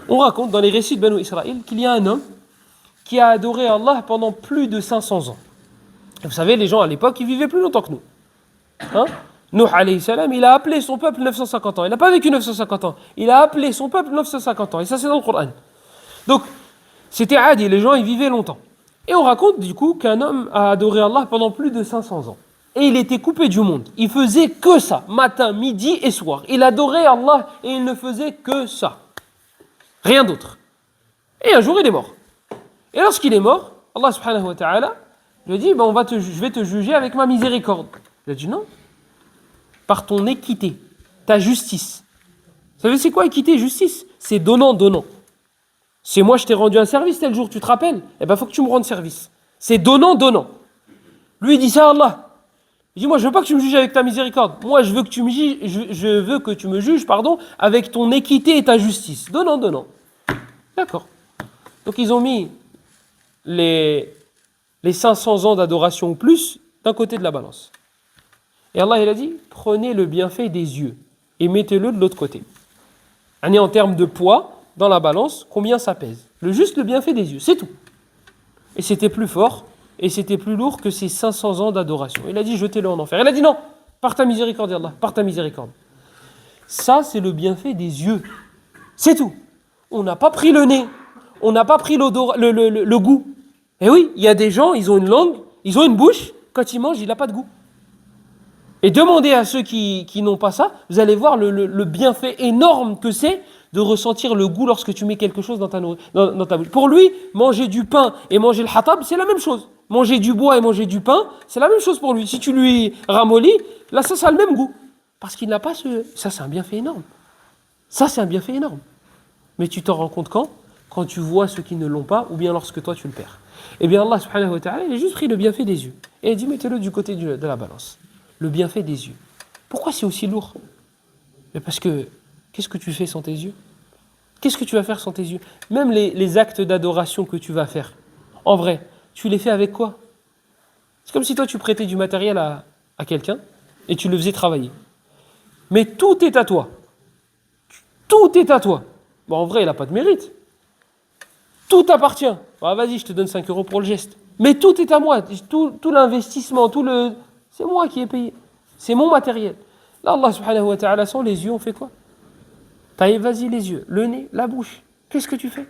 On raconte dans les récits de Banu Israël qu'il y a un homme qui a adoré Allah pendant plus de 500 ans. Vous savez, les gens à l'époque, ils vivaient plus longtemps que nous. Hein? Nuh alayhi salam, il a appelé son peuple 950 ans. Il n'a pas vécu 950 ans. Il a appelé son peuple 950 ans. Et ça, c'est dans le Coran. Donc, c'était adi, les gens, ils vivaient longtemps. Et on raconte du coup qu'un homme a adoré Allah pendant plus de 500 ans. Et il était coupé du monde. Il faisait que ça, matin, midi et soir. Il adorait Allah et il ne faisait que ça. Rien d'autre. Et un jour, il est mort. Et lorsqu'il est mort, Allah subhanahu wa ta'ala lui a dit, je vais te juger avec ma miséricorde. Il a dit non. Par ton équité, ta justice. Vous savez c'est quoi équité et justice? C'est donnant-donnant. C'est moi je t'ai rendu un service tel jour, tu te rappelles? Eh bien il faut que tu me rendes service. C'est donnant-donnant. Lui il dit ça à Allah. Il dit moi je veux pas que tu me juges avec ta miséricorde. Moi je veux que tu me juges, avec ton équité et ta justice. Donnant-donnant. D'accord. Donc ils ont mis les 500 ans d'adoration ou plus d'un côté de la balance. Et Allah il a dit, prenez le bienfait des yeux et mettez-le de l'autre côté. En termes de poids, dans la balance, combien ça pèse? Juste le bienfait des yeux, c'est tout. Et c'était plus fort, et c'était plus lourd que ces 500 ans d'adoration. Il a dit, jetez-le en enfer. Il a dit non, par ta miséricorde, Allah, par ta miséricorde. Ça, c'est le bienfait des yeux. C'est tout. On n'a pas pris le nez, on n'a pas pris le goût. Et oui, il y a des gens, ils ont une langue, ils ont une bouche, quand ils mangent, il n'a pas de goût. Et demandez à ceux qui n'ont pas ça, vous allez voir le bienfait énorme que c'est de ressentir le goût lorsque tu mets quelque chose dans ta bouche. Pour lui, manger du pain et manger le hatab, c'est la même chose. Manger du bois et manger du pain, c'est la même chose pour lui. Si tu lui ramollis, là, ça a le même goût. Parce qu'il n'a pas ce... Ça, c'est un bienfait énorme. Ça, c'est un bienfait énorme. Mais tu t'en rends compte quand? Quand tu vois ceux qui ne l'ont pas, ou bien lorsque toi, tu le perds. Eh bien, Allah subhanahu wa ta'ala, il a juste pris le bienfait des yeux. Et il a dit, mettez-le du côté de la balance. Le bienfait des yeux. Pourquoi c'est aussi lourd? Mais parce que, qu'est-ce que tu fais sans tes yeux? Qu'est-ce que tu vas faire sans tes yeux? Même les actes d'adoration que tu vas faire, en vrai, tu les fais avec quoi? C'est comme si toi tu prêtais du matériel à quelqu'un et tu le faisais travailler. Mais tout est à toi. Tout est à toi. Bon, en vrai, il n'a pas de mérite. Tout t'appartient. Ah, vas-y, je te donne 5 € pour le geste. Mais tout est à moi. Tout l'investissement, c'est moi qui ai payé. C'est mon matériel. Là, Allah subhanahu wa ta'ala, sans les yeux, on fait quoi? Taïe, vas-y, les yeux, le nez, la bouche. Qu'est-ce que tu fais?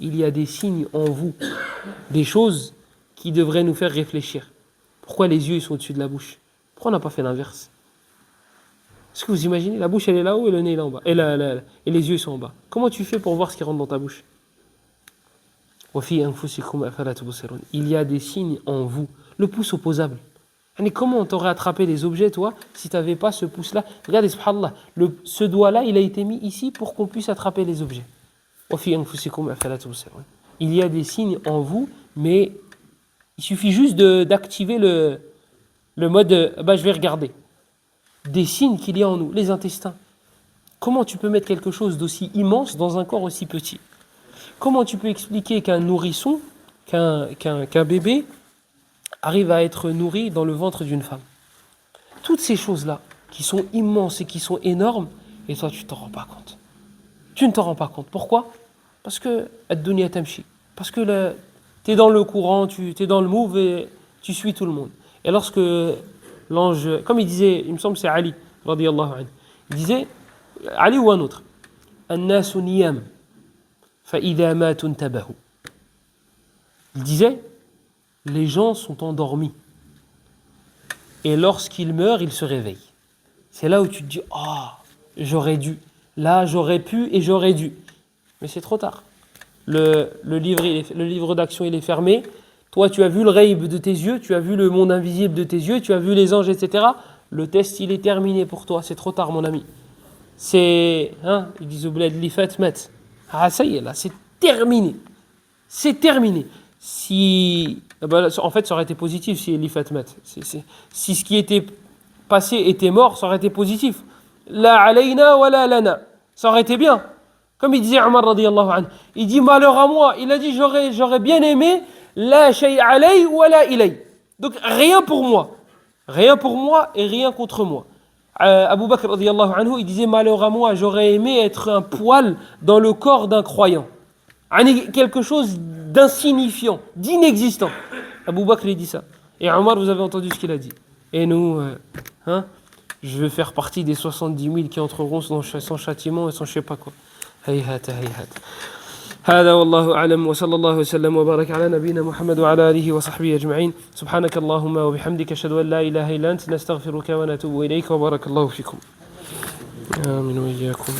Il y a des signes en vous, des choses qui devraient nous faire réfléchir. Pourquoi les yeux ils sont au-dessus de la bouche? Pourquoi on n'a pas fait l'inverse? Est-ce que vous imaginez? La bouche elle est là-haut et le nez est là en bas. Et les yeux ils sont en bas. Comment tu fais pour voir ce qui rentre dans ta bouche? Il y a des signes en vous. Le pouce opposable. Comment on t'aurait attrapé les objets, toi, si tu n'avais pas ce pouce-là? Regardez, subhanallah, ce doigt-là, il a été mis ici pour qu'on puisse attraper les objets. Il y a des signes en vous, mais il suffit juste d'activer le mode je vais regarder. Des signes qu'il y a en nous, les intestins. Comment tu peux mettre quelque chose d'aussi immense dans un corps aussi petit? Comment tu peux expliquer qu'un nourrisson, qu'un bébé, arrive à être nourri dans le ventre d'une femme? Toutes ces choses-là, qui sont immenses et qui sont énormes, et toi, tu ne t'en rends pas compte. Tu ne t'en rends pas compte. Pourquoi? Parce que ad-dunya tamshi. Parce que tu es dans le courant, tu es dans le move et tu suis tout le monde. Et lorsque l'ange, comme il disait, il me semble que c'est Ali, radiyallahu anhu, il disait, Ali ou un autre, an-nasu niyam, fa idha matun tabahu. Il disait, les gens sont endormis. Et lorsqu'ils meurent, ils se réveillent. C'est là où tu te dis, j'aurais dû. Là, j'aurais pu et j'aurais dû. Mais c'est trop tard. Le livre d'action, il est fermé. Toi, tu as vu le ghaib de tes yeux, tu as vu le monde invisible de tes yeux, tu as vu les anges, etc. Le test, il est terminé pour toi. C'est trop tard, mon ami. Ils disent au bled, l'ifat mat. Ça y est, là, c'est terminé. C'est terminé. En fait, ça aurait été positif si l'ifat mat. Si ce qui était passé était mort, ça aurait été positif. La alayna wa la lana. Ça aurait été bien. Comme il disait Omar radiyallahu anhu. Il dit malheur à moi. Il a dit j'aurais bien aimé la shay alay wa la ilay. Donc rien pour moi. Rien pour moi et rien contre moi. Abu Bakr radiyallahu anhu, il disait malheur à moi, j'aurais aimé être un poil dans le corps d'un croyant. Quelque chose d'insignifiant, d'inexistant. Abu Bakr il dit ça. Et Omar, vous avez entendu ce qu'il a dit. Et nous, je veux faire partie des 70 000 qui entreront sans châtiment et sans je sais pas quoi. Hayhat, hayhat. هذا والله أعلم وصلى الله وسلم وبارك على نبينا محمد وعلى آله وصحبه أجمعين سبحانك اللهم وبحمدك أشهد أن لا إله إلا أنت نستغفرك ونتوب إليك وبارك الله فيكم آمين وإياكم